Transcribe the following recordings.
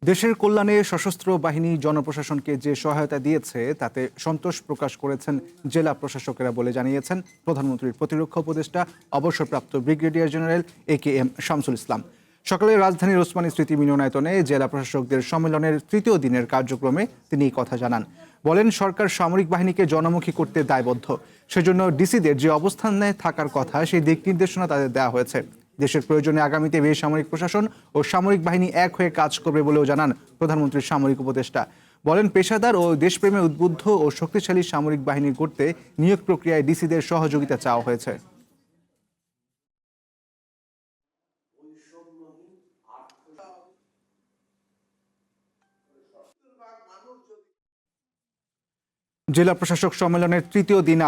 দেশের কল্যাণে সশস্ত্র বাহিনী জনপ্রশাসনকে যে সহায়তা দিয়েছে তাতে সন্তোষ প্রকাশ করেছেন জেলা প্রশাসকেরা বলে জানিয়েছেন প্রধানমন্ত্রীর প্রতিরক্ষা উপদেষ্টা অবসরপ্রাপ্ত brigadier general AKM Shamsul Islam. সকালে রাজধানীর ওসমানী স্মৃতি মিলনায়তনে জেলা প্রশাসকদের সম্মেলনের তৃতীয় দিনের কার্যক্রমে তিনি এই কথা জানান। বলেন, সরকার সামরিক বাহিনীকে জনমুখী করতে দায়বদ্ধ, সেজন্য ডিসিদের যে অবস্থানে থাকার কথা সেই দিক নির্দেশনা তাদের দেওয়া হয়েছে। দেশের প্রয়োজনে আগামীতে বেসামরিক প্রশাসন ও সামরিক বাহিনী এক হয়ে কাজ করবে বলেও জানান প্রধানমন্ত্রীর সামরিক উপদেষ্টা। বলেন, পেশাদার ও দেশপ্রেমে উদ্বুদ্ধ ও শক্তিশালী সামরিক বাহিনী গড়তে নিয়োগ প্রক্রিয়ায় ডিসিদের সহযোগিতা চাওয়া হয়েছে। জেলা প্রশাসক সম্মেলনের তৃতীয় দিন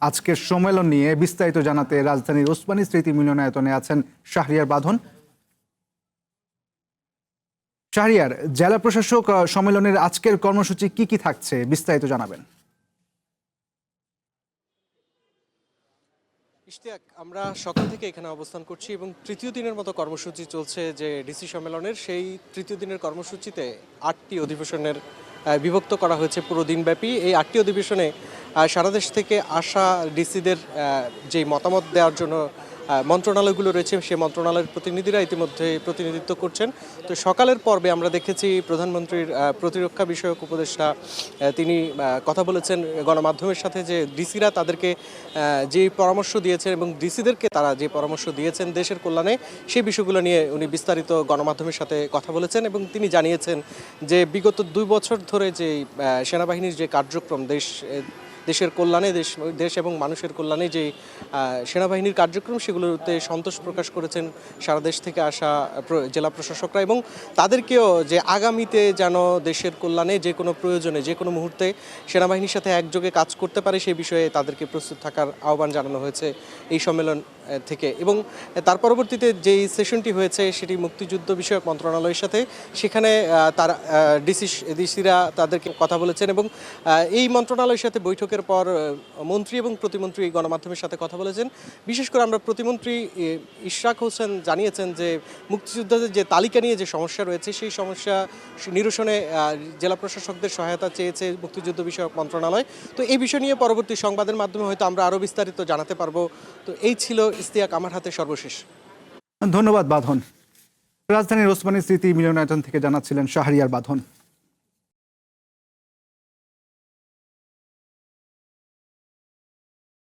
আজকের সম্মেলন নিয়ে বিস্তারিত জানাতে রাজধানীর ওসমানী স্মৃতি মিলনায়তনে আছেন শাহরিয়ার বাঁধন। শাহরিয়ার, জেলা প্রশাসক সম্মেলনের আজকের কর্মসূচি কি থাকছে বিস্তারিত জানাবেন। ইশতিয়াক, আমরা সকাল থেকে এখানে অবস্থান করছি এবং তৃতীয় দিনের মতো কর্মসূচি চলছে যে ডিসি সম্মেলনের। সেই তৃতীয় দিনের কর্মসূচিতে 8টি অধিবেশনের বিভক্ত করা হয়েছে পুরো দিনব্যাপী। এই 8টি অধিবেশনে সারা দেশ থেকে আসা ডিসিদের যে মতামত দেওয়ার জন্য মন্ত্রণালয়গুলো রয়েছে সেই মন্ত্রণালয়ের প্রতিনিধিরা ইতিমধ্যে প্রতিনিধিত্ব করছেন। তো সকালের পর্বে আমরা দেখেছি প্রধানমন্ত্রীর প্রতিরক্ষা বিষয়ক উপদেষ্টা তিনি কথা বলেছেন গণমাধ্যমের সাথে, যে ডিসিরা তাদেরকে যে পরামর্শ দিয়েছেন এবং ডিসিদেরকে তারা যে পরামর্শ দিয়েছেন দেশের কল্যাণে, সেই বিষয়গুলো নিয়ে উনি বিস্তারিত গণমাধ্যমের সাথে কথা বলেছেন এবং তিনি জানিয়েছেন যে বিগত 2 বছর ধরে যে সেনাবাহিনীর যে কার্যক্রম দেশের কল্যাণে দেশ এবং মানুষের কল্যাণে যে সেনাবাহিনীর কার্যক্রম, সেগুলোতে সন্তোষ প্রকাশ করেছেন সারা দেশ থেকে আসা জেলা প্রশাসকরা এবং তাদেরকেও যে আগামীতে যেন দেশের কল্যাণে যে কোনো প্রয়োজনে যে কোনো মুহূর্তে সেনাবাহিনীর সাথে একযোগে কাজ করতে পারে সেই বিষয়ে তাদেরকে প্রস্তুত থাকার আহ্বান জানানো হয়েছে এই সম্মেলন থেকে। এবং তার পরবর্তীতে যেই সেশনটি হয়েছে সেটি মুক্তিযুদ্ধ বিষয়ক মন্ত্রণালয়ের সাথে, সেখানে তারা ডিসিরা তাদেরকে কথা বলেছেন এবং এই মন্ত্রণালয়ের সাথে বৈঠকের পর মন্ত্রী এবং প্রতিমন্ত্রী গণমাধ্যমের সাথে কথা বলেছেন। বিশেষ করে আমরা প্রতিমন্ত্রী ইশরাক হোসেন জানিয়েছেন যে মুক্তিযোদ্ধাদের যে তালিকা নিয়ে যে সমস্যা রয়েছে সেই সমস্যা নিরসনে জেলা প্রশাসকদের সহায়তা চেয়েছে মুক্তিযুদ্ধ বিষয়ক মন্ত্রণালয়। তো এই বিষয় নিয়ে পরবর্তী সংবাদের মাধ্যমে হয়তো আমরা আরও বিস্তারিত জানাতে পারবো। তো এই ছিল ইশতিয়াক আমার হাতে সর্বশেষ। ধন্যবাদ বাঁধন। রাজধানীর ওসমানী স্মৃতি মিলনায়তন থেকে জানাচ্ছিলেন শাহরিয়ার বাঁধন।